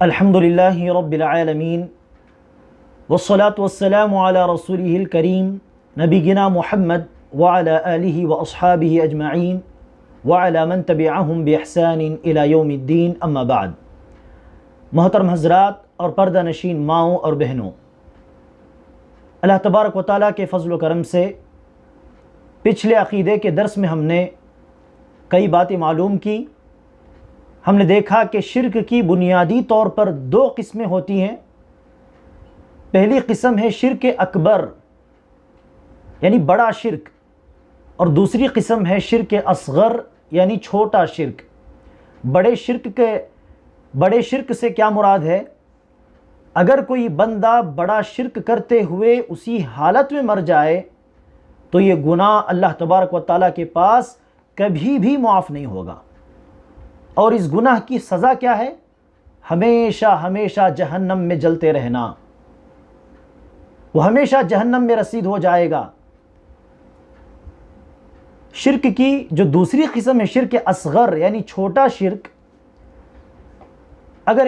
الحمد للہ رب العالمین والصلاة والسلام علی رسولہ الکریم نبینا محمد وعلی آلہ واصحابہ اجمعین وعلی من تبعہم باحسان الی یوم الدین اما بعد۔ محترم حضرات اور پردہ نشین ماؤں اور بہنوں، اللہ تبارک و تعالیٰ کے فضل و کرم سے پچھلے عقیدے کے درس میں ہم نے کئی باتیں معلوم کی۔ ہم نے دیکھا کہ شرک کی بنیادی طور پر دو قسمیں ہوتی ہیں۔ پہلی قسم ہے شرک اکبر یعنی بڑا شرک، اور دوسری قسم ہے شرک اصغر یعنی چھوٹا شرک۔ بڑے شرک سے کیا مراد ہے؟ اگر کوئی بندہ بڑا شرک کرتے ہوئے اسی حالت میں مر جائے تو یہ گناہ اللہ تبارک و تعالیٰ کے پاس کبھی بھی معاف نہیں ہوگا، اور اس گناہ کی سزا کیا ہے؟ ہمیشہ ہمیشہ جہنم میں جلتے رہنا، وہ ہمیشہ جہنم میں رسید ہو جائے گا۔ شرک کی جو دوسری قسم ہے شرک اصغر یعنی چھوٹا شرک، اگر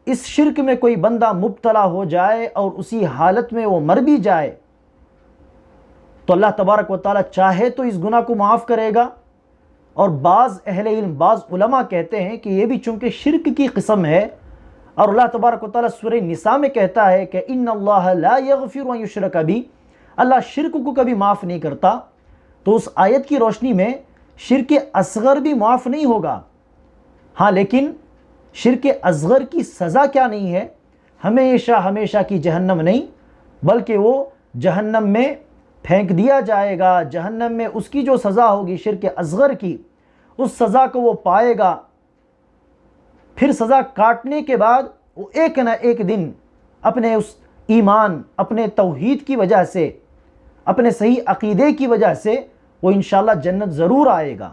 اس شرک میں کوئی بندہ مبتلا ہو جائے اور اسی حالت میں وہ مر بھی جائے تو اللہ تبارک و تعالیٰ چاہے تو اس گناہ کو معاف کرے گا، اور بعض اہل علم بعض علماء کہتے ہیں کہ یہ بھی چونکہ شرک کی قسم ہے، اور اللہ تبارک و تعالیٰ سورہ نساء میں کہتا ہے کہ ان اللہ لا یغفر ان یشرک بہ، اللہ شرک کو کبھی معاف نہیں کرتا، تو اس آیت کی روشنی میں شرک اصغر بھی معاف نہیں ہوگا۔ ہاں لیکن شرک اصغر کی سزا کیا نہیں ہے؟ ہمیشہ ہمیشہ کی جہنم نہیں، بلکہ وہ جہنم میں پھینک دیا جائے گا۔ جہنم میں اس کی جو سزا ہوگی شرک اصغر کی، اس سزا کو وہ پائے گا۔ پھر سزا کاٹنے کے بعد وہ ایک نہ ایک دن اپنے اس ایمان، اپنے توحید کی وجہ سے، اپنے صحیح عقیدے کی وجہ سے وہ انشاءاللہ جنت ضرور آئے گا،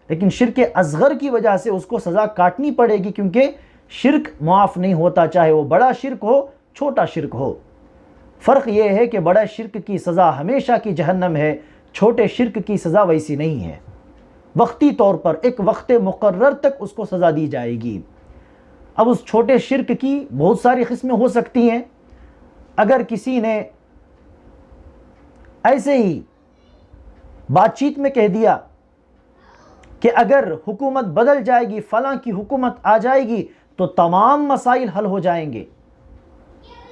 لیکن شرک اصغر کی وجہ سے اس کو سزا کاٹنی پڑے گی، کیونکہ شرک معاف نہیں ہوتا، چاہے وہ بڑا شرک ہو چھوٹا شرک ہو۔ فرق یہ ہے کہ بڑا شرک کی سزا ہمیشہ کی جہنم ہے، چھوٹے شرک کی سزا ویسی نہیں ہے، وقتی طور پر ایک وقت مقرر تک اس کو سزا دی جائے گی۔ اب اس چھوٹے شرک کی بہت ساری قسمیں ہو سکتی ہیں۔ اگر کسی نے ایسے ہی بات چیت میں کہہ دیا کہ اگر حکومت بدل جائے گی، فلاں کی حکومت آ جائے گی تو تمام مسائل حل ہو جائیں گے،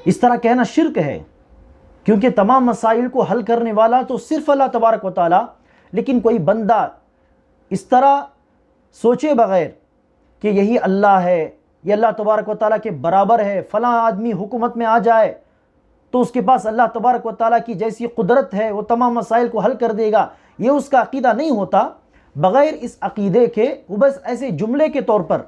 اس طرح کہنا شرک ہے، کیونکہ تمام مسائل کو حل کرنے والا تو صرف اللہ تبارک و تعالیٰ۔ لیکن کوئی بندہ اس طرح سوچے بغیر کہ یہی اللہ ہے، یہ اللہ تبارک و تعالیٰ کے برابر ہے، فلاں آدمی حکومت میں آ جائے تو اس کے پاس اللہ تبارک و تعالیٰ کی جیسی قدرت ہے، وہ تمام مسائل کو حل کر دے گا، یہ اس کا عقیدہ نہیں ہوتا۔ بغیر اس عقیدے کے وہ بس ایسے جملے کے طور پر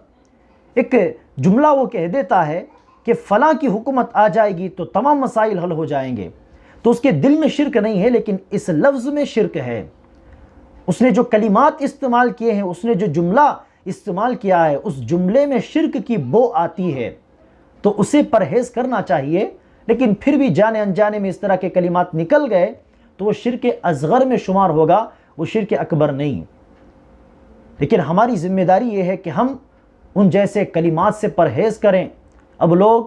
ایک جملہ وہ کہہ دیتا ہے کہ فلاں کی حکومت آ جائے گی تو تمام مسائل حل ہو جائیں گے، تو اس کے دل میں شرک نہیں ہے، لیکن اس لفظ میں شرک ہے۔ اس نے جو کلمات استعمال کیے ہیں، اس نے جو جملہ استعمال کیا ہے، اس جملے میں شرک کی بو آتی ہے، تو اسے پرہیز کرنا چاہیے۔ لیکن پھر بھی جانے انجانے میں اس طرح کے کلمات نکل گئے تو وہ شرک اصغر میں شمار ہوگا، وہ شرک اکبر نہیں۔ لیکن ہماری ذمہ داری یہ ہے کہ ہم ان جیسے کلمات سے پرہیز کریں۔ اب لوگ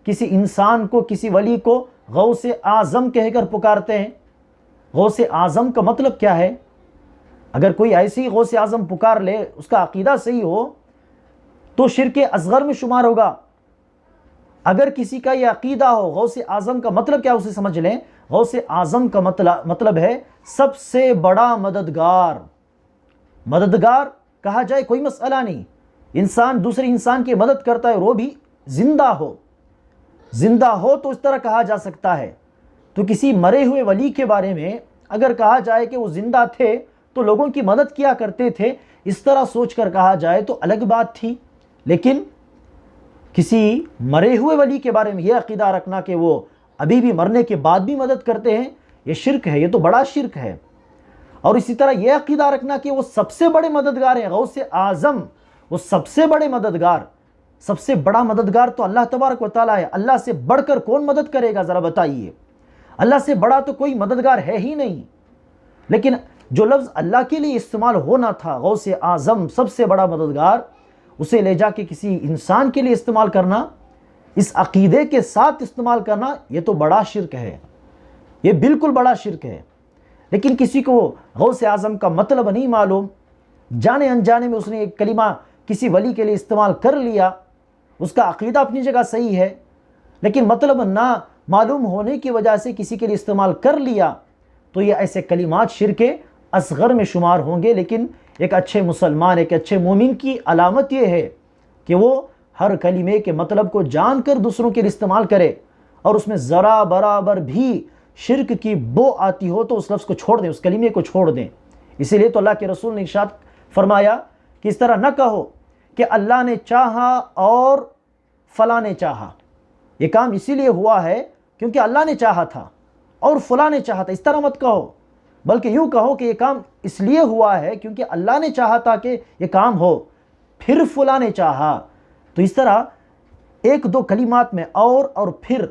کسی انسان کو، کسی ولی کو غوث اعظم کہہ کر پکارتے ہیں۔ غوث اعظم کا مطلب کیا ہے؟ اگر کوئی ایسی غوث اعظم پکار لے، اس کا عقیدہ صحیح ہو تو شرک اصغر میں شمار ہوگا۔ اگر کسی کا یہ عقیدہ ہو غوث اعظم کا مطلب کیا، اسے سمجھ لیں، غوث اعظم کا مطلب ہے سب سے بڑا مددگار۔ مددگار کہا جائے کوئی مسئلہ نہیں، انسان دوسرے انسان کی مدد کرتا ہے، وہ بھی زندہ ہو تو اس طرح کہا جا سکتا ہے۔ تو کسی مرے ہوئے ولی کے بارے میں اگر کہا جائے کہ وہ زندہ تھے تو لوگوں کی مدد کیا کرتے تھے، اس طرح سوچ کر کہا جائے تو الگ بات تھی۔ لیکن کسی مرے ہوئے ولی کے بارے میں یہ عقیدہ رکھنا کہ وہ ابھی بھی مرنے کے بعد بھی مدد کرتے ہیں، یہ شرک ہے، یہ تو بڑا شرک ہے۔ اور اسی طرح یہ عقیدہ رکھنا کہ وہ سب سے بڑے مددگار ہیں، غوث اعظم وہ سب سے بڑے مددگار، سب سے بڑا مددگار تو اللہ تبارک و تعالیٰ ہے، اللہ سے بڑھ کر کون مدد کرے گا ذرا بتائیے؟ اللہ سے بڑا تو کوئی مددگار ہے ہی نہیں۔ لیکن جو لفظ اللہ کے لیے استعمال ہونا تھا، غوث اعظم سب سے بڑا مددگار، اسے لے جا کے کسی انسان کے لیے استعمال کرنا اس عقیدے کے ساتھ استعمال کرنا یہ تو بڑا شرک ہے، یہ بالکل بڑا شرک ہے۔ لیکن کسی کو غوث اعظم کا مطلب نہیں معلوم، جانے انجانے میں اس نے ایک کلمہ کسی ولی کے لیے استعمال کر لیا، اس کا عقیدہ اپنی جگہ صحیح ہے، لیکن مطلب نہ معلوم ہونے کی وجہ سے کسی کے لیے استعمال کر لیا، تو یہ ایسے کلمات شرک اصغر میں شمار ہوں گے۔ لیکن ایک اچھے مسلمان، ایک اچھے مومن کی علامت یہ ہے کہ وہ ہر کلمے کے مطلب کو جان کر دوسروں کے لیے استعمال کرے، اور اس میں ذرا برابر بھی شرک کی بو آتی ہو تو اس لفظ کو چھوڑ دیں، اس کلمے کو چھوڑ دیں۔ اسی لیے تو اللہ کے رسول نے ارشاد فرمایا کہ اس طرح نہ کہو کہ اللہ نے چاہا اور فلاں نے چاہا، یہ کام اسی لیے ہوا ہے کیونکہ اللہ نے چاہا تھا اور فلاں نے چاہا تھا، اس طرح مت کہو، بلکہ یوں کہو کہ یہ کام اس لیے ہوا ہے کیونکہ اللہ نے چاہا تھا کہ یہ کام ہو، پھر فلاں نے چاہا۔ تو اس طرح ایک دو کلمات میں اور پھر،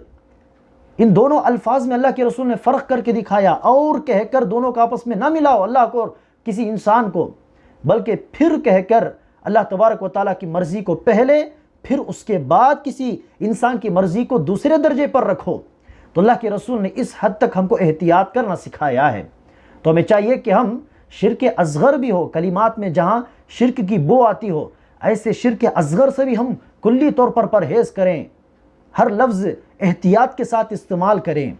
ان دونوں الفاظ میں اللہ کے رسول نے فرق کر کے دکھایا، اور کہہ کر دونوں کا آپس میں نہ ملاؤ اللہ کو اور کسی انسان کو، بلکہ پھر کہہ کر اللہ تبارک و تعالیٰ کی مرضی کو پہلے، پھر اس کے بعد کسی انسان کی مرضی کو دوسرے درجے پر رکھو۔ تو اللہ کے رسول نے اس حد تک ہم کو احتیاط کرنا سکھایا ہے۔ تو ہمیں چاہیے کہ ہم شرک اصغر بھی ہو، کلمات میں جہاں شرک کی بو آتی ہو، ایسے شرک اصغر سے بھی ہم کلی طور پر پرہیز کریں، ہر لفظ احتیاط کے ساتھ استعمال کریں۔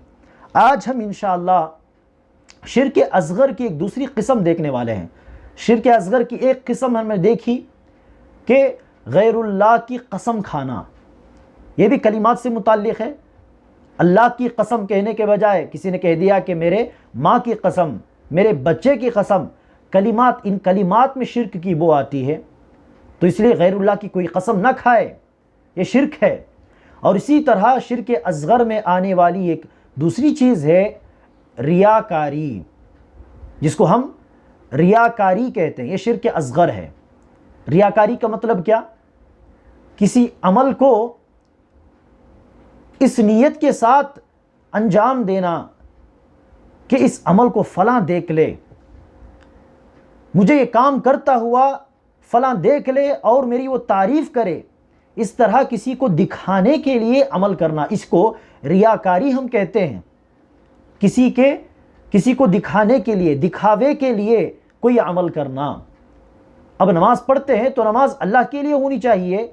آج ہم انشاءاللہ شرک اصغر کی ایک دوسری قسم دیکھنے والے ہیں۔ شرک اصغر کی ایک قسم ہم نے دیکھی کہ غیر اللہ کی قسم کھانا، یہ بھی کلمات سے متعلق ہے۔ اللہ کی قسم کہنے کے بجائے کسی نے کہہ دیا کہ میرے ماں کی قسم، میرے بچے کی قسم، کلمات، ان کلمات میں شرک کی بو آتی ہے، تو اس لیے غیر اللہ کی کوئی قسم نہ کھائے، یہ شرک ہے۔ اور اسی طرح شرک اصغر میں آنے والی ایک دوسری چیز ہے ریاکاری، جس کو ہم ریاکاری کہتے ہیں، یہ شرک اصغر ہے۔ ریاکاری کا مطلب کیا؟ کسی عمل کو اس نیت کے ساتھ انجام دینا کہ اس عمل کو فلاں دیکھ لے، مجھے یہ کام کرتا ہوا فلاں دیکھ لے اور میری وہ تعریف کرے، اس طرح کسی کو دکھانے کے لیے عمل کرنا، اس کو ریاکاری ہم کہتے ہیں۔ کسی کو دکھانے کے لیے، دکھاوے کے لیے کوئی عمل کرنا۔ اب نماز پڑھتے ہیں تو نماز اللہ کے لیے ہونی چاہیے،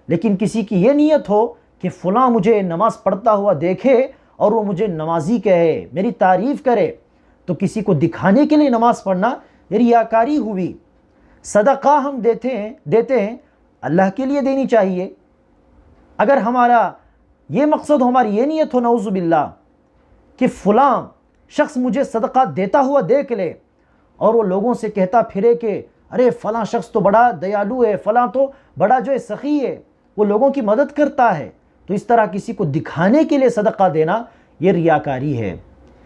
لیکن کسی کی یہ نیت ہو کہ فلاں مجھے نماز پڑھتا ہوا دیکھے اور وہ مجھے نمازی کہے، میری تعریف کرے، تو کسی کو دکھانے کے لیے نماز پڑھنا یہ ریاکاری ہوئی۔ صدقہ ہم دیتے ہیں اللہ کے لیے دینی چاہیے۔ اگر ہمارا یہ مقصد ہو، ہماری یہ نیت ہو نعوذ باللہ کہ فلاں شخص مجھے صدقہ دیتا ہوا دیکھ لے اور وہ لوگوں سے کہتا پھرے کہ ارے فلاں شخص تو بڑا دیالو ہے، فلاں تو بڑا جو ہے سخی ہے، وہ لوگوں کی مدد کرتا ہے، تو اس طرح کسی کو دکھانے کے لیے صدقہ دینا یہ ریاکاری ہے،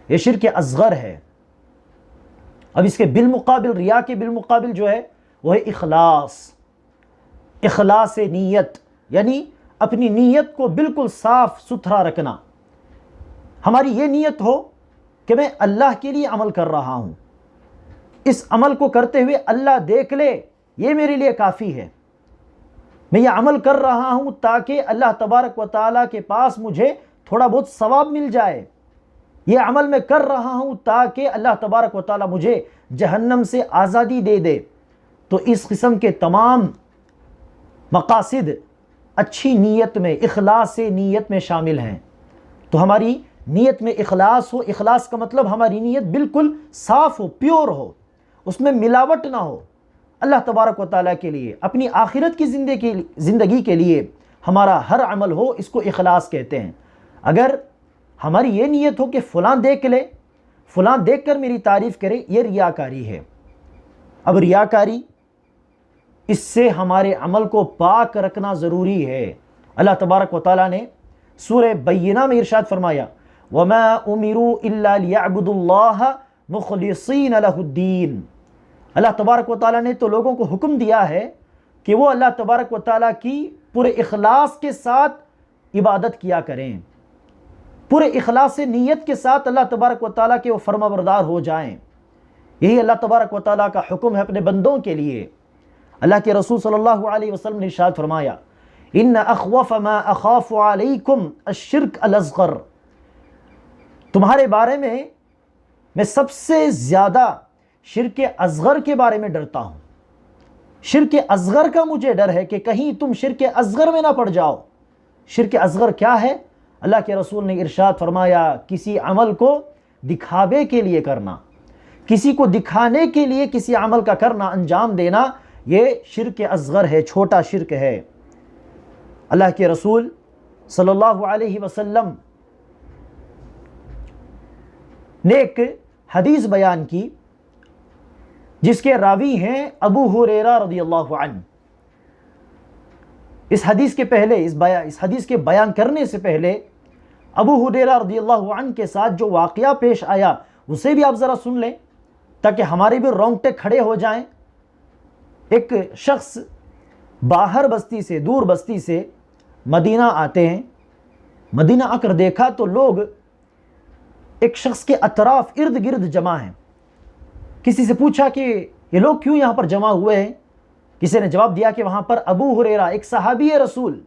یہ شرک اصغر ہے۔ اب اس کے بالمقابل، ریا کے بالمقابل جو ہے وہ ہے اخلاص نیت، یعنی اپنی نیت کو بالکل صاف ستھرا رکھنا۔ ہماری یہ نیت ہو کہ میں اللہ کے لیے عمل کر رہا ہوں، اس عمل کو کرتے ہوئے اللہ دیکھ لے، یہ میرے لیے کافی ہے۔ میں یہ عمل کر رہا ہوں تاکہ اللہ تبارک و تعالیٰ کے پاس مجھے تھوڑا بہت ثواب مل جائے، یہ عمل میں کر رہا ہوں تاکہ اللہ تبارک و تعالیٰ مجھے جہنم سے آزادی دے دے۔ تو اس قسم کے تمام مقاصد اچھی نیت میں، اخلاص نیت میں شامل ہیں۔ تو ہماری نیت میں اخلاص ہو، اخلاص کا مطلب ہماری نیت بالکل صاف ہو، پیور ہو، اس میں ملاوٹ نہ ہو، اللہ تبارک و تعالیٰ کے لیے، اپنی آخرت کی زندگی کے لیے ہمارا ہر عمل ہو، اس کو اخلاص کہتے ہیں۔ اگر ہماری یہ نیت ہو کہ فلاں دیکھ لے، فلاں دیکھ کر میری تعریف کرے، یہ ریاکاری ہے۔ اب ریاکاری، اس سے ہمارے عمل کو پاک رکھنا ضروری ہے۔ اللہ تبارک و تعالیٰ نے سورہ بینہ میں ارشاد فرمایا وَمَا أُمِرُوا إِلَّا لِيَعْبُدُوا اللَّهَ مُخْلِصِينَ لَهُ الدِّينَ۔ اللہ تبارک و تعالیٰ نے تو لوگوں کو حکم دیا ہے کہ وہ اللہ تبارک و تعالیٰ کی پورے اخلاص کے ساتھ عبادت کیا کریں، پورے اخلاص نیت کے ساتھ اللہ تبارک و تعالیٰ کے وہ فرما بردار ہو جائیں۔ یہی اللہ تبارک و تعالیٰ کا حکم ہے اپنے بندوں کے لیے۔ اللہ کے رسول صلی اللہ علیہ وسلم نے ارشاد فرمایا ان اخوف ما اخاف علیکم الشرک الاصغر، تمہارے بارے میں سب سے زیادہ شرک اصغر کے بارے میں ڈرتا ہوں۔ شرک اصغر کا مجھے ڈر ہے کہ کہیں تم شرک اصغر میں نہ پڑ جاؤ۔ شرک اصغر کیا ہے؟ اللہ کے رسول نے ارشاد فرمایا، کسی عمل کو دکھاوے کے لیے کرنا، کسی کو دکھانے کے لیے کسی عمل کا کرنا، انجام دینا، یہ شرک اصغر ہے، چھوٹا شرک ہے۔ اللہ کے رسول صلی اللہ علیہ وسلم نے ایک حدیث بیان کی جس کے راوی ہیں ابو ہریرہ رضی اللہ عنہ۔ اس حدیث کے بیان کرنے سے پہلے ابو ہریرہ رضی اللہ عنہ کے ساتھ جو واقعہ پیش آیا اسے بھی آپ ذرا سن لیں تاکہ ہمارے بھی رونگٹے کھڑے ہو جائیں۔ ایک شخص باہر بستی سے، دور بستی سے مدینہ آتے ہیں۔ مدینہ آ کر دیکھا تو لوگ ایک شخص کے اطراف ارد گرد جمع ہیں۔ کسی سے پوچھا کہ یہ لوگ کیوں یہاں پر جمع ہوئے ہیں؟ کسی نے جواب دیا کہ وہاں پر ابو ہریرہ، ایک صحابی رسول،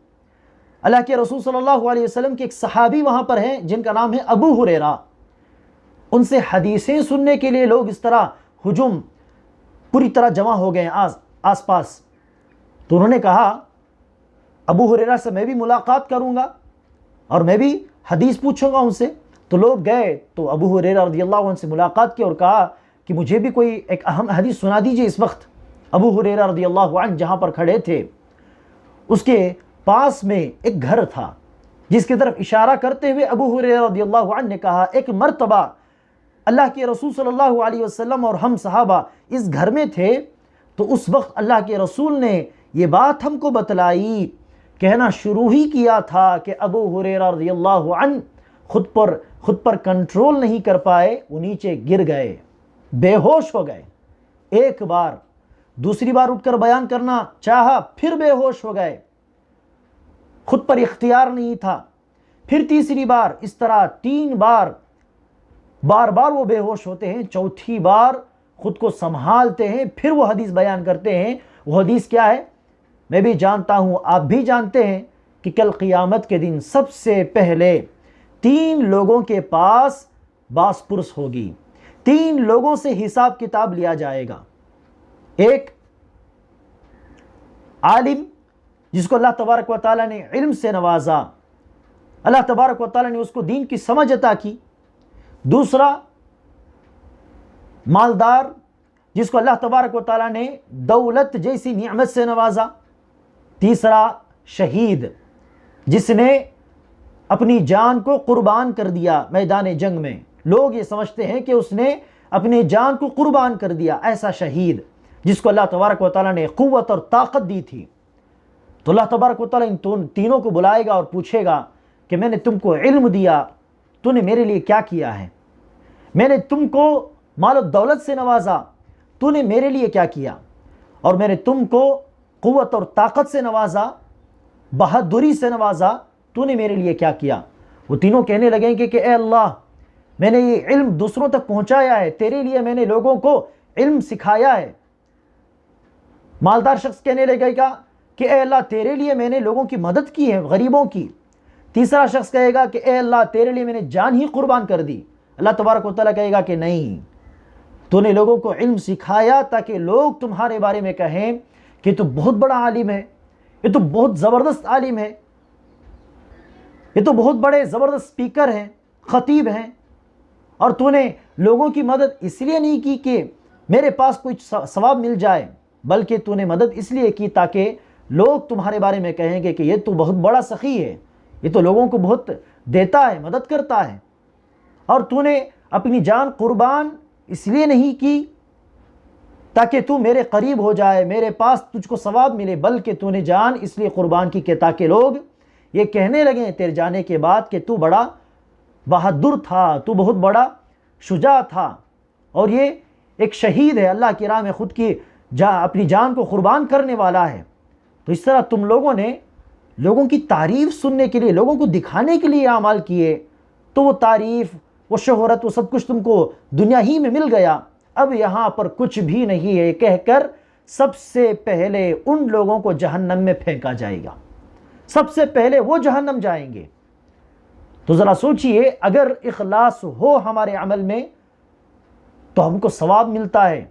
اللہ کے رسول صلی اللہ علیہ وسلم کے ایک صحابی وہاں پر ہیں جن کا نام ہے ابو ہریرہ۔ ان سے حدیثیں سننے کے لیے لوگ اس طرح ہجوم پوری طرح جمع ہو گئے ہیں آس پاس۔ تو انہوں نے کہا ابو ہریرہ سے میں بھی ملاقات کروں گا اور میں بھی حدیث پوچھوں گا ان سے۔ تو لوگ گئے تو ابو ہریرہ رضی اللہ عنہ سے ملاقات کی اور کہا کہ مجھے بھی کوئی ایک اہم حدیث سنا دیجئے۔ اس وقت ابو ہریرہ رضی اللہ عنہ جہاں پر کھڑے تھے اس کے پاس میں ایک گھر تھا جس کی طرف اشارہ کرتے ہوئے ابو ہریرہ رضی اللہ عنہ نے کہا، ایک مرتبہ اللہ کے رسول صلی اللہ علیہ وسلم اور ہم صحابہ اس گھر میں تھے تو اس وقت اللہ کے رسول نے یہ بات ہم کو بتلائی، کہنا شروع ہی کیا تھا کہ ابو ہریرہ رضی اللہ عنہ خود پر کنٹرول نہیں کر پائے، وہ نیچے گر گئے، بے ہوش ہو گئے۔ ایک بار، دوسری بار اٹھ کر بیان کرنا چاہا، پھر بے ہوش ہو گئے، خود پر اختیار نہیں تھا۔ پھر تیسری بار، اس طرح 3 بار بار وہ بے ہوش ہوتے ہیں۔ چوتھی بار خود کو سنبھالتے ہیں، پھر وہ حدیث بیان کرتے ہیں۔ وہ حدیث کیا ہے؟ میں بھی جانتا ہوں، آپ بھی جانتے ہیں کہ کل قیامت کے دن سب سے پہلے 3 لوگوں کے پاس باس پرس ہوگی، 3 لوگوں سے حساب کتاب لیا جائے گا۔ ایک عالم جس کو اللہ تبارک و تعالیٰ نے علم سے نوازا، اللہ تبارک و تعالیٰ نے اس کو دین کی سمجھ عطا کی۔ دوسرا مالدار جس کو اللہ تبارک و تعالیٰ نے دولت جیسی نعمت سے نوازا۔ تیسرا شہید جس نے اپنی جان کو قربان کر دیا میدان جنگ میں، لوگ یہ سمجھتے ہیں کہ اس نے اپنی جان کو قربان کر دیا، ایسا شہید جس کو اللہ تبارک و تعالیٰ نے قوت اور طاقت دی تھی۔ تو اللہ تبارک و تعالیٰ ان تینوں کو بلائے گا اور پوچھے گا کہ میں نے تم کو علم دیا، تو نے میرے لیے کیا کیا ہے؟ میں نے تم کو مال و دولت سے نوازا، تو نے میرے لیے کیا کیا؟ اور میں نے تم کو قوت اور طاقت سے نوازا، بہادری سے نوازا، تو نے میرے لیے کیا کیا؟ وہ تینوں کہنے لگیں گے کہ اے اللہ، میں نے یہ علم دوسروں تک پہنچایا ہے، تیرے لیے میں نے لوگوں کو علم سکھایا ہے۔ مالدار شخص کہنے لگے گا کہ اے اللہ، تیرے لیے میں نے لوگوں کی مدد کی ہے، غریبوں کی۔ تیسرا شخص کہے گا کہ اے اللہ، تیرے لیے میں نے جان ہی قربان کر دی۔ اللہ تبارک و تعالیٰ کہے گا کہ نہیں، تو نے لوگوں کو علم سکھایا تاکہ لوگ تمہارے بارے میں کہیں کہ تو بہت بڑا عالم ہے، یہ تو بہت زبردست عالم ہے، یہ تو بہت بڑے زبردست سپیکر ہیں، خطیب ہیں، اور تو نے لوگوں کی مدد اس لیے نہیں کی کہ میرے پاس کوئی ثواب مل جائے، بلکہ تو نے مدد اس لیے کی تاکہ لوگ تمہارے بارے میں کہیں گے کہ یہ تو بہت بڑا سخی ہے، یہ تو لوگوں کو بہت دیتا ہے، مدد کرتا ہے۔ اور تو نے اپنی جان قربان اس لیے نہیں کی تاکہ تو میرے قریب ہو جائے، میرے پاس تجھ کو ثواب ملے، بلکہ تو نے جان اس لیے قربان کی کہ تاکہ لوگ یہ کہنے لگیں تیرے جانے کے بعد کہ تو بڑا بہادر تھا، تو بہت بڑا شجاع تھا، اور یہ ایک شہید ہے، اللہ کی راہ میں خود کی اپنی جان کو قربان کرنے والا ہے۔ تو اس طرح تم لوگوں نے لوگوں کی تعریف سننے کے لیے، لوگوں کو دکھانے کے لیے اعمال کیے، تو وہ تعریف، وہ شہرت، وہ سب کچھ تم کو دنیا ہی میں مل گیا، اب یہاں پر کچھ بھی نہیں ہے کہہ کر سب سے پہلے ان لوگوں کو جہنم میں پھینکا جائے گا۔ سب سے پہلے وہ جہنم جائیں گے۔ تو ذرا سوچئے، اگر اخلاص ہو ہمارے عمل میں تو ہم کو ثواب ملتا ہے،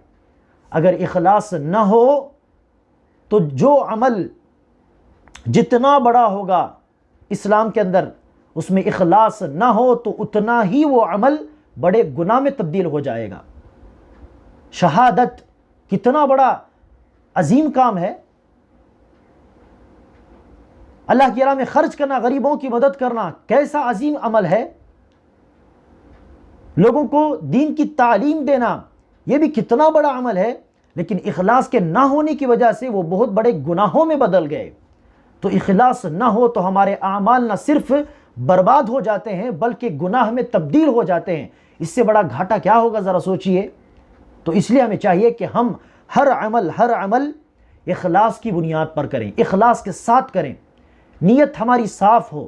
اگر اخلاص نہ ہو تو جو عمل جتنا بڑا ہوگا اسلام کے اندر، اس میں اخلاص نہ ہو تو اتنا ہی وہ عمل بڑے گناہ میں تبدیل ہو جائے گا۔ شہادت کتنا بڑا عظیم کام ہے، اللہ کی راہ میں خرچ کرنا، غریبوں کی مدد کرنا کیسا عظیم عمل ہے، لوگوں کو دین کی تعلیم دینا یہ بھی کتنا بڑا عمل ہے، لیکن اخلاص کے نہ ہونے کی وجہ سے وہ بہت بڑے گناہوں میں بدل گئے۔ تو اخلاص نہ ہو تو ہمارے اعمال نہ صرف برباد ہو جاتے ہیں بلکہ گناہ میں تبدیل ہو جاتے ہیں۔ اس سے بڑا گھاٹا کیا ہوگا ذرا سوچئے۔ تو اس لیے ہمیں چاہیے کہ ہم ہر عمل اخلاص کی بنیاد پر کریں، اخلاص کے ساتھ کریں، نیت ہماری صاف ہو،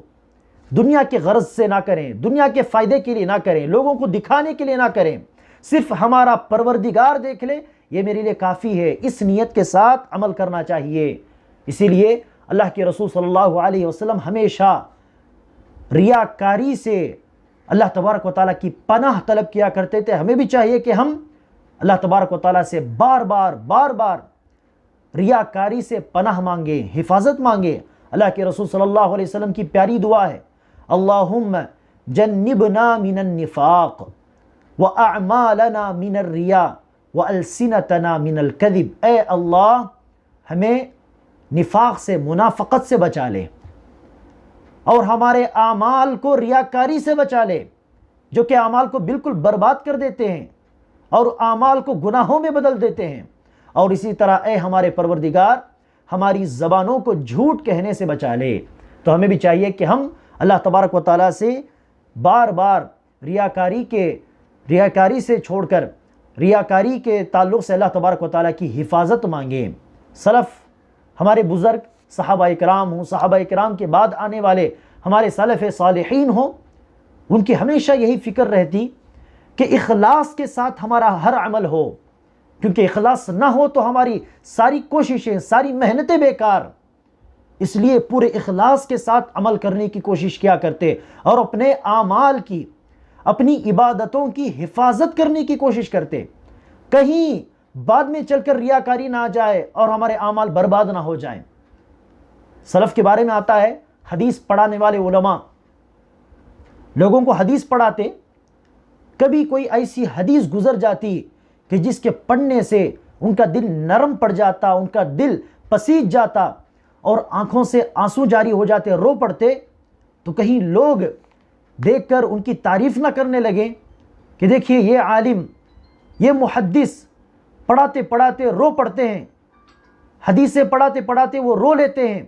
دنیا کے غرض سے نہ کریں، دنیا کے فائدے کے لیے نہ کریں، لوگوں کو دکھانے کے لیے نہ کریں، صرف ہمارا پروردگار دیکھ لے یہ میرے لیے کافی ہے، اس نیت کے ساتھ عمل کرنا چاہیے۔ اسی لیے اللہ کے رسول صلی اللہ علیہ وسلم ہمیشہ ریاکاری سے اللہ تبارک و تعالیٰ کی پناہ طلب کیا کرتے تھے۔ ہمیں بھی چاہیے کہ ہم اللہ تبارک و تعالیٰ سے بار بار ریاکاری سے پناہ مانگیں، حفاظت مانگیں۔ اللہ کے رسول صلی اللہ علیہ وسلم کی پیاری دعا ہے، اللہم جنبنا من النفاق واعمالنا من الریا والسنتنا من الکذب۔ اے اللہ ہمیں نفاق سے، منافقت سے بچا لے، اور ہمارے اعمال کو ریاکاری سے بچا لے جو کہ اعمال کو بالکل برباد کر دیتے ہیں اور اعمال کو گناہوں میں بدل دیتے ہیں، اور اسی طرح اے ہمارے پروردگار ہماری زبانوں کو جھوٹ کہنے سے بچا لے۔ تو ہمیں بھی چاہیے کہ ہم اللہ تبارک و تعالیٰ سے بار بار ریاکاری سے چھوڑ کر ریاکاری کے تعلق سے اللہ تبارک و تعالیٰ کی حفاظت مانگیں۔ سلف ہمارے بزرگ صحابہ اکرام ہوں، صحابہ اکرام کے بعد آنے والے ہمارے سلف صالحین ہوں، ان کی ہمیشہ یہی فکر رہتی کہ اخلاص کے ساتھ ہمارا ہر عمل ہو، کیونکہ اخلاص نہ ہو تو ہماری ساری کوششیں، ساری محنتیں بیکار۔ اس لیے پورے اخلاص کے ساتھ عمل کرنے کی کوشش کیا کرتے اور اپنے اعمال کی، اپنی عبادتوں کی حفاظت کرنے کی کوشش کرتے، کہیں بعد میں چل کر ریاکاری نہ آ جائے اور ہمارے اعمال برباد نہ ہو جائیں۔ سلف کے بارے میں آتا ہے، حدیث پڑھانے والے علماء لوگوں کو حدیث پڑھاتے، کبھی کوئی ایسی حدیث گزر جاتی کہ جس کے پڑھنے سے ان کا دل نرم پڑ جاتا، ان کا دل پسیج جاتا اور آنکھوں سے آنسو جاری ہو جاتے، رو پڑتے، تو کہیں لوگ دیکھ کر ان کی تعریف نہ کرنے لگے کہ دیکھیے یہ عالم، یہ محدث پڑھاتے پڑھاتے رو پڑتے ہیں، حدیثیں پڑھاتے پڑھاتے وہ رو لیتے ہیں۔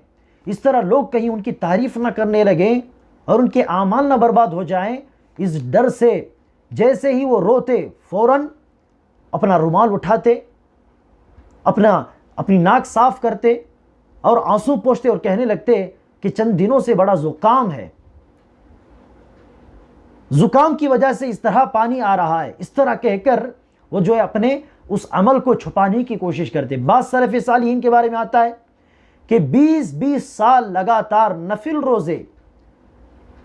اس طرح لوگ کہیں ان کی تعریف نہ کرنے لگیں اور ان کے اعمال نہ برباد ہو جائیں، اس ڈر سے جیسے ہی وہ روتے فوراً اپنا رومال اٹھاتے، اپنی ناک صاف کرتے اور آنسو پوچھتے اور کہنے لگتے کہ چند دنوں سے بڑا زکام ہے، زکام کی وجہ سے اس طرح پانی آ رہا ہے، اس طرح کہہ کر وہ جو ہے اپنے اس عمل کو چھپانے کی کوشش کرتے۔ بعض سلف صالحین کے بارے میں آتا ہے کہ 20 سال لگاتار نفل روزے،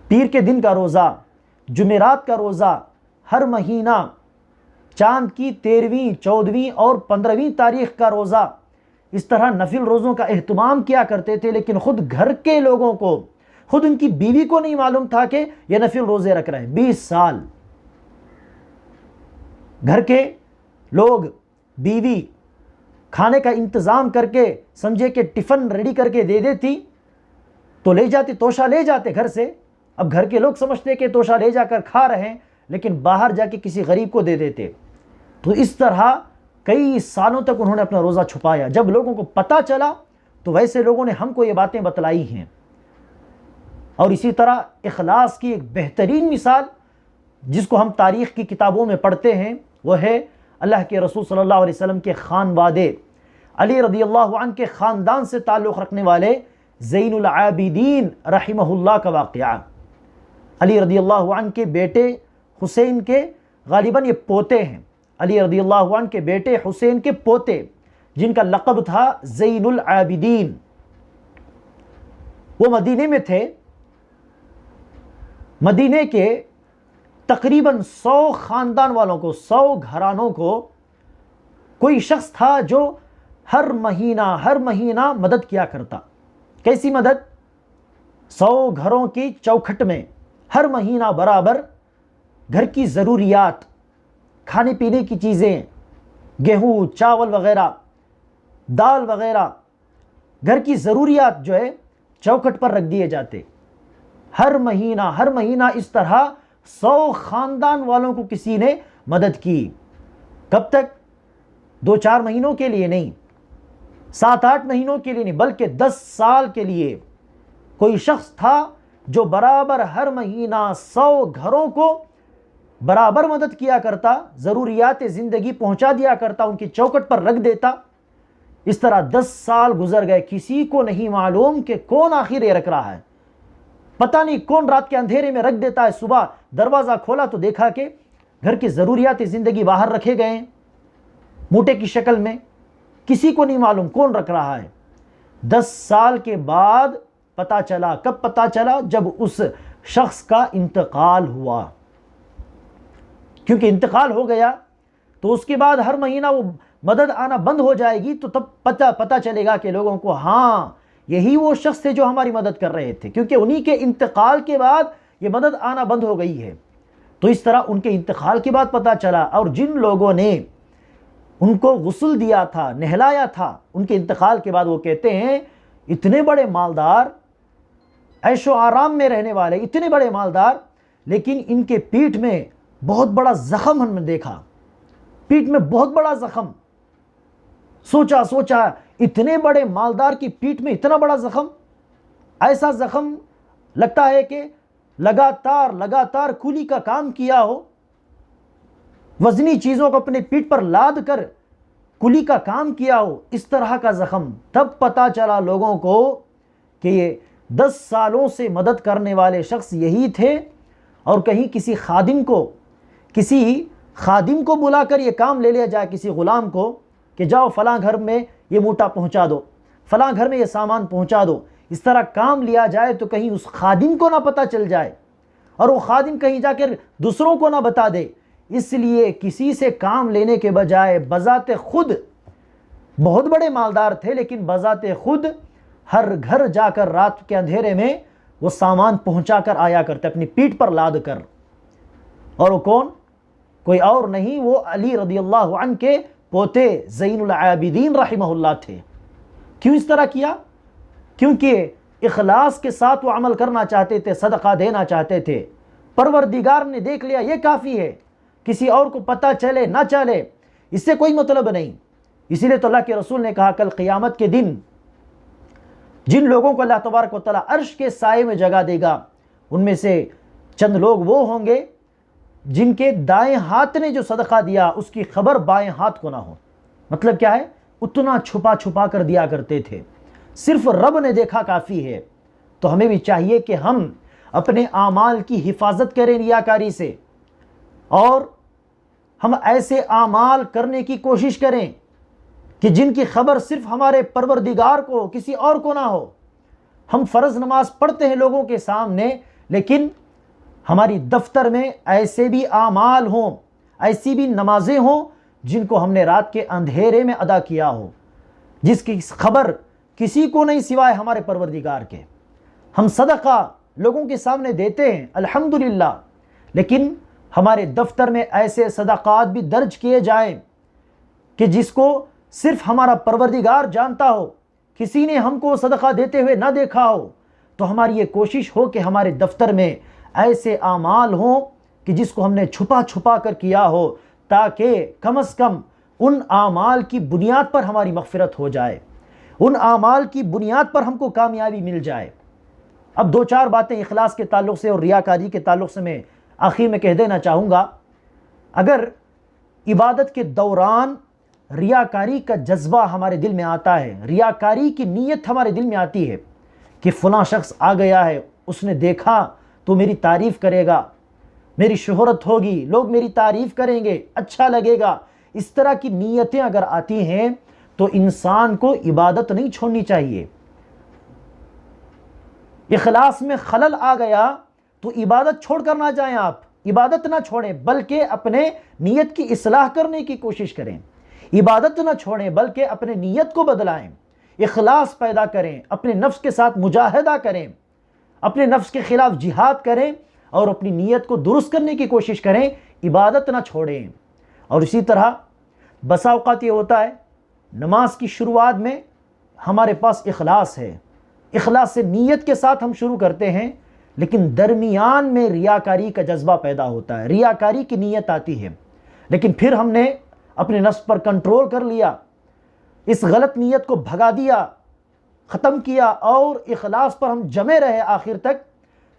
پیر کے دن کا روزہ، جمعرات کا روزہ، ہر مہینہ چاند کی 13ویں، 14ویں اور 15ویں تاریخ کا روزہ، اس طرح نفل روزوں کا اہتمام کیا کرتے تھے، لیکن خود گھر کے لوگوں کو، خود ان کی بیوی کو نہیں معلوم تھا کہ یہ نفل روزے رکھ رہے ہیں۔ 20 سال گھر کے لوگ، بیوی کھانے کا انتظام کر کے سمجھے کہ ٹفن ریڈی کر کے دے دیتی تو لے جاتے، توشہ لے جاتے گھر سے۔ اب گھر کے لوگ سمجھتے کہ توشہ لے جا کر کھا رہے ہیں، لیکن باہر جا کے کسی غریب کو دے دیتے۔ تو اس طرح کئی سالوں تک انہوں نے اپنا روزہ چھپایا۔ جب لوگوں کو پتہ چلا تو ویسے لوگوں نے ہم کو یہ باتیں بتلائی ہیں۔ اور اسی طرح اخلاص کی ایک بہترین مثال جس کو ہم تاریخ کی کتابوں میں پڑھتے ہیں وہ ہے اللہ کے رسول صلی اللہ علیہ وسلم کے خانوادے، علی رضی اللہ عنہ کے خاندان سے تعلق رکھنے والے زین العابدین رحمہ اللہ کا واقعہ۔ علی رضی اللہ عنہ کے بیٹے حسین کے غالباً یہ پوتے ہیں، علی رضی اللہ عنہ کے بیٹے حسین کے پوتے، جن کا لقب تھا زین العابدین۔ وہ مدینے میں تھے، مدینے کے تقریباً 100 خاندان والوں کو، 100 گھرانوں کو کوئی شخص تھا جو ہر مہینہ مدد کیا کرتا۔ کیسی مدد؟ 100 گھروں کی چوکھٹ میں ہر مہینہ برابر گھر کی ضروریات، کھانے پینے کی چیزیں، گیہوں، چاول وغیرہ، دال وغیرہ، گھر کی ضروریات جو ہے چوکھٹ پر رکھ دیے جاتے۔ ہر مہینہ اس طرح 100 خاندان والوں کو کسی نے مدد کی۔ کب تک؟ 2-4 مہینوں کے لیے نہیں، 7-8 مہینوں کے لیے نہیں، بلکہ 10 سال کے لیے کوئی شخص تھا جو برابر ہر مہینہ 100 گھروں کو برابر مدد کیا کرتا، ضروریات زندگی پہنچا دیا کرتا، ان کی چوکھٹ پر رکھ دیتا۔ اس طرح 10 سال گزر گئے، کسی کو نہیں معلوم کہ کون آخر یہ رکھ رہا ہے، پتہ نہیں کون رات کے اندھیرے میں رکھ دیتا ہے۔ صبح دروازہ کھولا تو دیکھا کہ گھر کی ضروریات زندگی باہر رکھے گئے ہیں موٹے کی شکل میں، کسی کو نہیں معلوم کون رکھ رہا ہے۔ 10 سال کے بعد پتہ چلا۔ کب پتہ چلا؟ جب اس شخص کا انتقال ہوا، کیونکہ انتقال ہو گیا تو اس کے بعد ہر مہینہ وہ مدد آنا بند ہو جائے گی، تو تب پتہ چلے گا کہ لوگوں کو ہاں یہی وہ شخص تھے جو ہماری مدد کر رہے تھے، کیونکہ انہی کے انتقال کے بعد یہ مدد آنا بند ہو گئی ہے۔ تو اس طرح ان کے انتقال کے بعد پتہ چلا، اور جن لوگوں نے ان کو غسل دیا تھا، نہلایا تھا، ان کے انتقال کے بعد وہ کہتے ہیں اتنے بڑے مالدار، عیش و آرام میں رہنے والے، اتنے بڑے مالدار، لیکن ان کے پیٹھ میں بہت بڑا زخم ہم نے دیکھا، پیٹھ میں بہت بڑا زخم۔ سوچا اتنے بڑے مالدار کی پیٹھ میں اتنا بڑا زخم، ایسا زخم لگتا ہے کہ لگاتار کولی کا کام کیا ہو، وزنی چیزوں کو اپنے پیٹھ پر لاد کر کلی کا کام کیا ہو، اس طرح کا زخم۔ تب پتہ چلا لوگوں کو کہ یہ 10 سالوں سے مدد کرنے والے شخص یہی تھے، اور کہیں کسی خادم کو بلا کر یہ کام لے لیا جائے، کسی غلام کو، کہ جاؤ فلاں گھر میں یہ موٹا پہنچا دو، فلاں گھر میں یہ سامان پہنچا دو، اس طرح کام لیا جائے تو کہیں اس خادم کو نہ پتہ چل جائے، اور وہ خادم کہیں جا کر دوسروں کو نہ بتا دے۔ اس لیے کسی سے کام لینے کے بجائے بذات خود، بہت بڑے مالدار تھے لیکن بذات خود ہر گھر جا کر رات کے اندھیرے میں وہ سامان پہنچا کر آیا کرتے اپنی پیٹھ پر لاد کر۔ اور وہ کون؟ کوئی اور نہیں، وہ علی رضی اللہ عنہ کے پوتے زین العابدین رحمہ اللہ تھے۔ کیوں اس طرح کیا؟ کیونکہ اخلاص کے ساتھ وہ عمل کرنا چاہتے تھے، صدقہ دینا چاہتے تھے۔ پروردگار نے دیکھ لیا یہ کافی ہے، کسی اور کو پتہ چلے نہ چلے اس سے کوئی مطلب نہیں۔ اسی لیے تو اللہ کے رسول نے کہا کل قیامت کے دن جن لوگوں کو اللہ تبارک و تعالیٰ عرش کے سائے میں جگہ دے گا، ان میں سے چند لوگ وہ ہوں گے جن کے دائیں ہاتھ نے جو صدقہ دیا اس کی خبر بائیں ہاتھ کو نہ ہو۔ مطلب کیا ہے؟ اتنا چھپا کر دیا کرتے تھے، صرف رب نے دیکھا کافی ہے۔ تو ہمیں بھی چاہیے کہ ہم اپنے اعمال کی حفاظت کریں ریاکاری سے، اور ہم ایسے اعمال کرنے کی کوشش کریں کہ جن کی خبر صرف ہمارے پروردگار کو، کسی اور کو نہ ہو۔ ہم فرض نماز پڑھتے ہیں لوگوں کے سامنے، لیکن ہماری دفتر میں ایسے بھی اعمال ہوں، ایسی بھی نمازیں ہوں جن کو ہم نے رات کے اندھیرے میں ادا کیا ہو، جس کی خبر کسی کو نہیں سوائے ہمارے پروردگار کے۔ ہم صدقہ لوگوں کے سامنے دیتے ہیں الحمدللہ، لیکن ہمارے دفتر میں ایسے صدقات بھی درج کیے جائیں کہ جس کو صرف ہمارا پروردگار جانتا ہو، کسی نے ہم کو صدقہ دیتے ہوئے نہ دیکھا ہو۔ تو ہماری یہ کوشش ہو کہ ہمارے دفتر میں ایسے اعمال ہوں کہ جس کو ہم نے چھپا کر کیا ہو، تاکہ کم از کم ان اعمال کی بنیاد پر ہماری مغفرت ہو جائے، ان اعمال کی بنیاد پر ہم کو کامیابی مل جائے۔ اب 2-4 باتیں اخلاص کے تعلق سے اور ریاکاری کے تعلق سے میں آخر میں کہہ دینا چاہوں گا۔ اگر عبادت کے دوران ریاکاری کا جذبہ ہمارے دل میں آتا ہے، ریاکاری کی نیت ہمارے دل میں آتی ہے کہ فلاں شخص آ گیا ہے، اس نے دیکھا تو میری تعریف کرے گا، میری شہرت ہوگی، لوگ میری تعریف کریں گے، اچھا لگے گا، اس طرح کی نیتیں اگر آتی ہیں تو انسان کو عبادت نہیں چھوڑنی چاہیے۔ اخلاص میں خلل آ گیا تو عبادت چھوڑ کر نہ جائیں، آپ عبادت نہ چھوڑیں بلکہ اپنے نیت کی اصلاح کرنے کی کوشش کریں، عبادت نہ چھوڑیں بلکہ اپنے نیت کو بدلائیں، اخلاص پیدا کریں، اپنے نفس کے ساتھ مجاہدہ کریں، اپنے نفس کے خلاف جہاد کریں اور اپنی نیت کو درست کرنے کی کوشش کریں، عبادت نہ چھوڑیں۔ اور اسی طرح بسا اوقات یہ ہوتا ہے نماز کی شروعات میں ہمارے پاس اخلاص ہے، اخلاص سے نیت کے ساتھ ہم شروع کرتے ہیں، لیکن درمیان میں ریاکاری کا جذبہ پیدا ہوتا ہے، ریاکاری کی نیت آتی ہے، لیکن پھر ہم نے اپنے نفس پر کنٹرول کر لیا، اس غلط نیت کو بھگا دیا، ختم کیا اور اخلاص پر ہم جمے رہے آخر تک،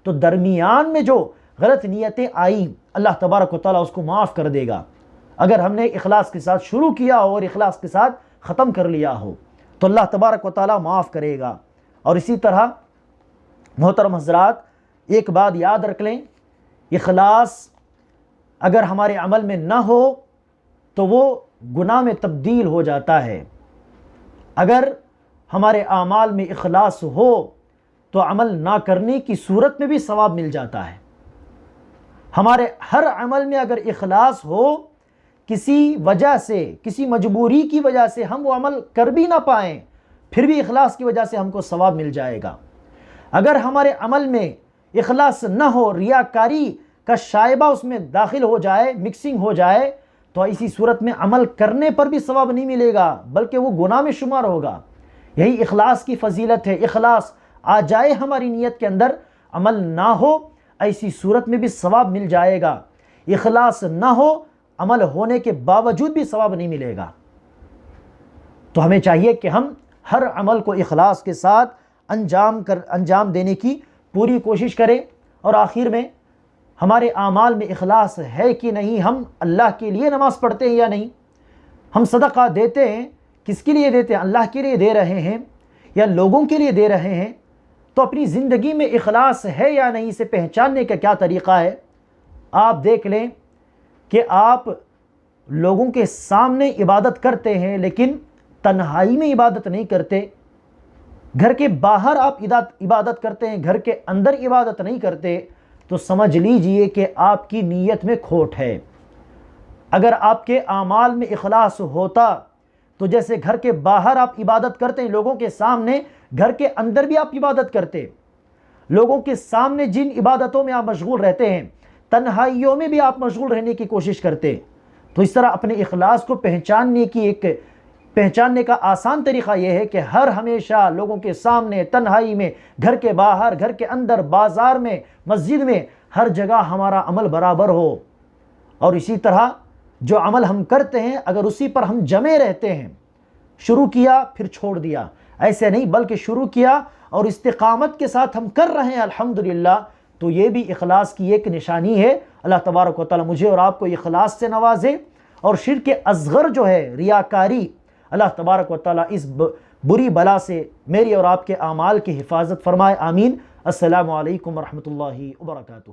تو درمیان میں جو غلط نیتیں آئیں اللہ تبارک و تعالیٰ اس کو معاف کر دے گا۔ اگر ہم نے اخلاص کے ساتھ شروع کیا ہو اور اخلاص کے ساتھ ختم کر لیا ہو تو اللہ تبارک و تعالیٰ معاف کرے گا۔ اور اسی طرح محترم حضرات، ایک بات یاد رکھ لیں، اخلاص اگر ہمارے عمل میں نہ ہو تو وہ گناہ میں تبدیل ہو جاتا ہے، اگر ہمارے اعمال میں اخلاص ہو تو عمل نہ کرنے کی صورت میں بھی ثواب مل جاتا ہے۔ ہمارے ہر عمل میں اگر اخلاص ہو، کسی وجہ سے، کسی مجبوری کی وجہ سے ہم وہ عمل کر بھی نہ پائیں، پھر بھی اخلاص کی وجہ سے ہم کو ثواب مل جائے گا۔ اگر ہمارے عمل میں اخلاص نہ ہو، ریاکاری کا شائبہ اس میں داخل ہو جائے، مکسنگ ہو جائے، تو اسی صورت میں عمل کرنے پر بھی ثواب نہیں ملے گا بلکہ وہ گناہ میں شمار ہوگا۔ یہی اخلاص کی فضیلت ہے، اخلاص آ جائے ہماری نیت کے اندر، عمل نہ ہو، ایسی صورت میں بھی ثواب مل جائے گا، اخلاص نہ ہو، عمل ہونے کے باوجود بھی ثواب نہیں ملے گا۔ تو ہمیں چاہیے کہ ہم ہر عمل کو اخلاص کے ساتھ انجام دینے کی پوری کوشش کریں، اور آخر میں ہمارے اعمال میں اخلاص ہے کہ نہیں، ہم اللہ کے لیے نماز پڑھتے ہیں یا نہیں، ہم صدقہ دیتے ہیں، کس کے لیے دیتے ہیں؟ اللہ کے لیے دے رہے ہیں یا لوگوں کے لیے دے رہے ہیں؟ تو اپنی زندگی میں اخلاص ہے یا نہیں، اسے پہچاننے کا کیا طریقہ ہے؟ آپ دیکھ لیں کہ آپ لوگوں کے سامنے عبادت کرتے ہیں لیکن تنہائی میں عبادت نہیں کرتے، گھر کے باہر آپ عبادت کرتے ہیں، گھر کے اندر عبادت نہیں کرتے، تو سمجھ لیجئے کہ آپ کی نیت میں کھوٹ ہے۔ اگر آپ کے اعمال میں اخلاص ہوتا تو جیسے گھر کے باہر آپ عبادت کرتے ہیں لوگوں کے سامنے، گھر کے اندر بھی آپ عبادت کرتے، لوگوں کے سامنے جن عبادتوں میں آپ مشغول رہتے ہیں تنہائیوں میں بھی آپ مشغول رہنے کی کوشش کرتے۔ تو اس طرح اپنے اخلاص کو پہچاننے کا آسان طریقہ یہ ہے کہ ہر ہمیشہ لوگوں کے سامنے، تنہائی میں، گھر کے باہر، گھر کے اندر، بازار میں، مسجد میں، ہر جگہ ہمارا عمل برابر ہو۔ اور اسی طرح جو عمل ہم کرتے ہیں اگر اسی پر ہم جمے رہتے ہیں، شروع کیا پھر چھوڑ دیا، ایسے نہیں بلکہ شروع کیا اور استقامت کے ساتھ ہم کر رہے ہیں الحمدللہ، تو یہ بھی اخلاص کی ایک نشانی ہے۔ اللہ تبارک و تعالی مجھے اور آپ کو اخلاص سے نوازے، اور شرک اصغر جو ہے ریاکاری، اللہ تبارک و تعالی اس بری بلا سے میری اور آپ کے اعمال کی حفاظت فرمائے، آمین۔ السلام علیکم ورحمۃ اللہ وبرکاتہ۔